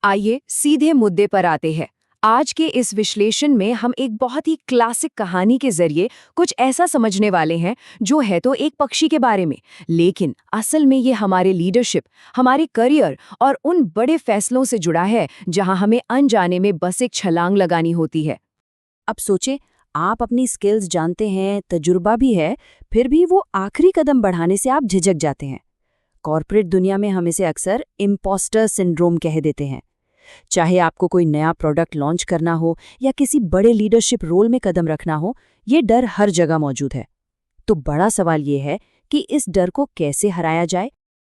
आइए सीधे मुद्दे पर आते हैं। आज के इस विश्लेषण में हम एक बहुत ही क्लासिक कहानी के जरिए कुछ ऐसा समझने वाले हैं जो है तो एक पक्षी के बारे में, लेकिन असल में ये हमारे लीडरशिप, हमारे करियर और उन बड़े फैसलों से जुड़ा है जहां हमें अनजाने में बस एक छलांग लगानी होती है। अब सोचें, आप अपनी स्किल्स जानते हैं, तजुर्बा भी है, फिर भी वो आखिरी कदम बढ़ाने से आप झिझक जाते हैं। कॉर्पोरेट दुनिया में हम इसे अक्सर इम्पोस्टर सिंड्रोम कह देते हैं। चाहे आपको कोई नया प्रोडक्ट लॉन्च करना हो या किसी बड़े लीडरशिप रोल में कदम रखना हो, ये डर हर जगह मौजूद है। तो बड़ा सवाल ये है कि इस डर को कैसे हराया जाए।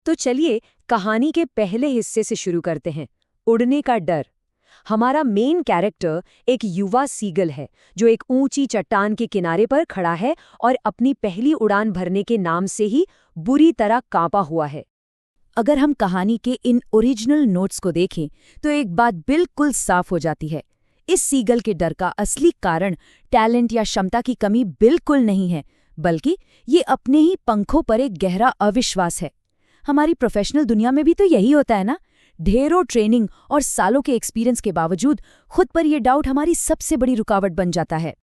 तो चलिए कहानी के पहले हिस्से से शुरू करते हैं, उड़ने का डर। हमारा मेन कैरेक्टर एक युवा सीगल है जो एक ऊंची चट्टान के किनारे पर खड़ा है और अपनी पहली उड़ान भरने के नाम से ही बुरी तरह कांपा हुआ है। अगर हम कहानी के इन ओरिजिनल नोट्स को देखें तो एक बात बिल्कुल साफ हो जाती है। इस सीगल के डर का असली कारण टैलेंट या क्षमता की कमी बिल्कुल नहीं है, बल्कि ये अपने ही पंखों पर एक गहरा अविश्वास है। हमारी प्रोफेशनल दुनिया में भी तो यही होता है ना। ढेरों ट्रेनिंग और सालों के एक्सपीरियंस के बावजूद खुद पर यह डाउट हमारी सबसे बड़ी रुकावट बन जाता है।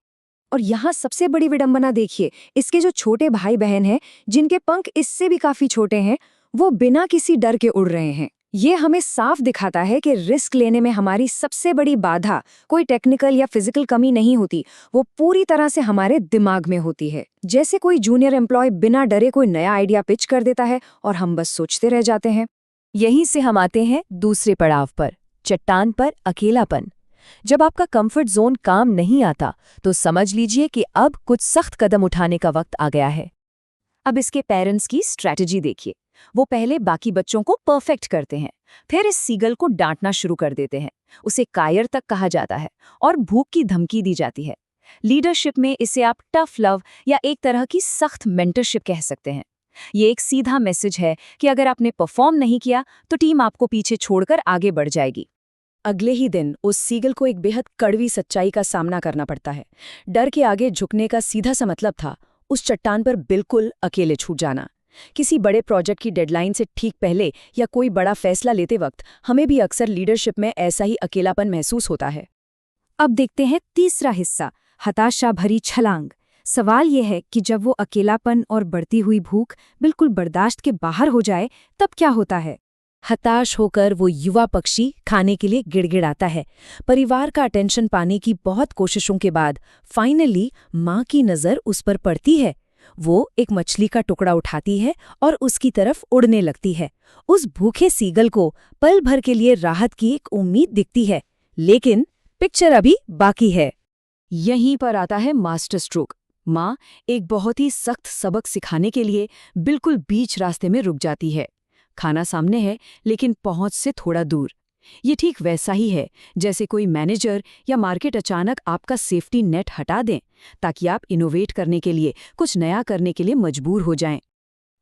और यहाँ सबसे बड़ी विडंबना देखिए, इसके जो छोटे भाई बहन हैं, जिनके पंख इससे भी काफी छोटे हैं, वो बिना किसी डर के उड़ रहे हैं। ये हमें साफ दिखाता है कि रिस्क लेने में हमारी सबसे बड़ी बाधा कोई टेक्निकल या फिजिकल कमी नहीं होती, वो पूरी तरह से हमारे दिमाग में होती है। जैसे कोई जूनियर एम्प्लॉय बिना डरे कोई नया आइडिया पिच कर देता है और हम बस सोचते रह जाते हैं। यहीं से हम आते हैं दूसरे पड़ाव पर, चट्टान पर अकेलापन। जब आपका कंफर्ट जोन काम नहीं आता तो समझ लीजिए कि अब कुछ सख्त कदम उठाने का वक्त आ गया है। अब इसके पेरेंट्स की स्ट्रैटेजी देखिए। वो पहले बाकी बच्चों को परफेक्ट करते हैं, फिर इस सीगल को डांटना शुरू कर देते हैं। उसे कायर तक कहा जाता है और भूख की धमकी दी जाती है। लीडरशिप में इसे आप टफ लव या एक तरह की सख्त मेंटरशिप कह सकते हैं। ये एक सीधा मैसेज है कि अगर आपने परफॉर्म नहीं किया तो टीम आपको पीछे छोड़कर आगे बढ़ जाएगी। अगले ही दिन उस सीगल को एक बेहद कड़वी सच्चाई का सामना करना पड़ता है। डर के आगे झुकने का सीधा सा मतलब था उस चट्टान पर बिल्कुल अकेले छूट जाना। किसी बड़े प्रोजेक्ट की डेडलाइन से ठीक पहले या कोई बड़ा फैसला लेते वक्त हमें भी अक्सर लीडरशिप में ऐसा ही अकेलापन महसूस होता है। अब देखते हैं तीसरा हिस्सा, हताशा भरी छलांग। सवाल यह है कि जब वो अकेलापन और बढ़ती हुई भूख बिल्कुल बर्दाश्त के बाहर हो जाए तब क्या होता है। हताश होकर वो युवा पक्षी खाने के लिए गिड़गिड़ाता है। परिवार का अटेंशन पाने की बहुत कोशिशों के बाद फाइनली माँ की नज़र उस पर पड़ती है। वो एक मछली का टुकड़ा उठाती है और उसकी तरफ उड़ने लगती है। उस भूखे सीगल को पल भर के लिए राहत की एक उम्मीद दिखती है, लेकिन पिक्चर अभी बाकी है। यहीं पर आता है मास्टर स्ट्रोक। माँ एक बहुत ही सख्त सबक सिखाने के लिए बिल्कुल बीच रास्ते में रुक जाती है। खाना सामने है लेकिन पहुंच से थोड़ा दूर। ये ठीक वैसा ही है जैसे कोई मैनेजर या मार्केट अचानक आपका सेफ्टी नेट हटा दें ताकि आप इनोवेट करने के लिए, कुछ नया करने के लिए मजबूर हो जाएं।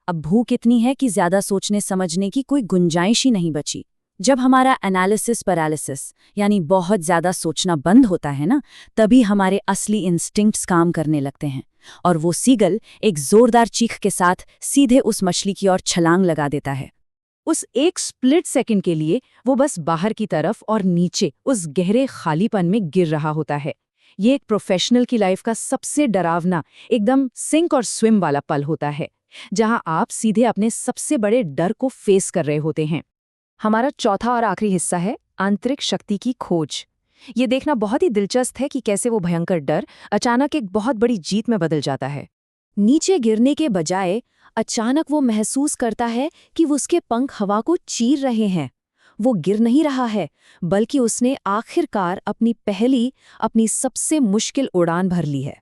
अब भूख इतनी है कि ज्यादा सोचने समझने की कोई गुंजाइश ही नहीं बची। जब हमारा एनालिसिस पैरालिसिस यानी बहुत ज्यादा सोचना बंद होता है ना, तभी हमारे असली इंस्टिंक्ट्स काम करने लगते हैं और वो सीगल एक जोरदार चीख के साथ सीधे उस मछली की ओर छलांग लगा देता है। उस एक स्प्लिट सेकंड के लिए वो बस बाहर की तरफ और नीचे उस गहरे खालीपन में गिर रहा होता है। ये एक प्रोफेशनल की लाइफ का सबसे डरावना, एकदम सिंक और स्विम वाला पल होता है, जहां आप सीधे अपने सबसे बड़े डर को फेस कर रहे होते हैं। हमारा चौथा और आखिरी हिस्सा है आंतरिक शक्ति की खोज। ये देखना बहुत ही दिलचस्प है कि कैसे वो भयंकर डर अचानक एक बहुत बड़ी जीत में बदल जाता है। नीचे गिरने के बजाय अचानक वो महसूस करता है कि उसके पंख हवा को चीर रहे हैं। वो गिर नहीं रहा है, बल्कि उसने आखिरकार अपनी सबसे मुश्किल उड़ान भर ली है।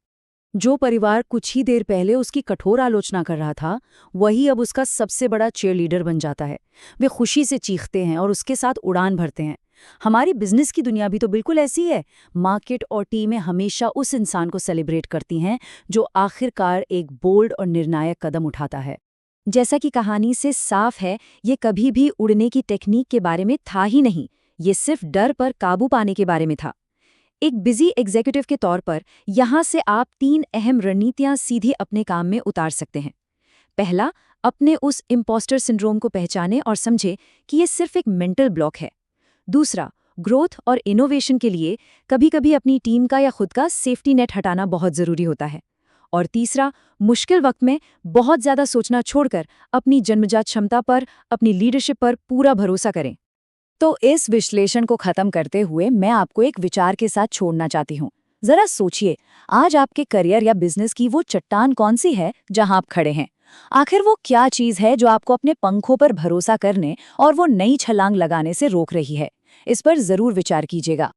जो परिवार कुछ ही देर पहले उसकी कठोर आलोचना कर रहा था, वही अब उसका सबसे बड़ा चीयरलीडर बन जाता है। वे खुशी से चीखते हैं और उसके साथ उड़ान भरते हैं। हमारी बिजनेस की दुनिया भी तो बिल्कुल ऐसी है। मार्केट और टीमें हमेशा उस इंसान को सेलिब्रेट करती हैं जो आखिरकार एक बोल्ड और निर्णायक कदम उठाता है। जैसा कि कहानी से साफ है, ये कभी भी उड़ने की टेक्निक के बारे में था ही नहीं, ये सिर्फ डर पर काबू पाने के बारे में था। एक बिजी एग्जीक्यूटिव के तौर पर यहाँ से आप 3 अहम रणनीतियाँ सीधे अपने काम में उतार सकते हैं। पहला, अपने उस इम्पोस्टर सिंड्रोम को पहचानें और समझें कि ये सिर्फ एक मेंटल ब्लॉक है। दूसरा, ग्रोथ और इनोवेशन के लिए कभी-कभी अपनी टीम का या खुद का सेफ्टी नेट हटाना बहुत ज़रूरी होता है। और तीसरा, मुश्किल वक्त में बहुत ज़्यादा सोचना छोड़कर अपनी जन्मजात क्षमता पर, अपनी लीडरशिप पर पूरा भरोसा करें। तो इस विश्लेषण को खत्म करते हुए मैं आपको एक विचार के साथ छोड़ना चाहती हूँ। जरा सोचिए, आज आपके करियर या बिजनेस की वो चट्टान कौन सी है जहां आप खड़े हैं? आखिर वो क्या चीज है जो आपको अपने पंखों पर भरोसा करने और वो नई छलांग लगाने से रोक रही है? इस पर जरूर विचार कीजिएगा।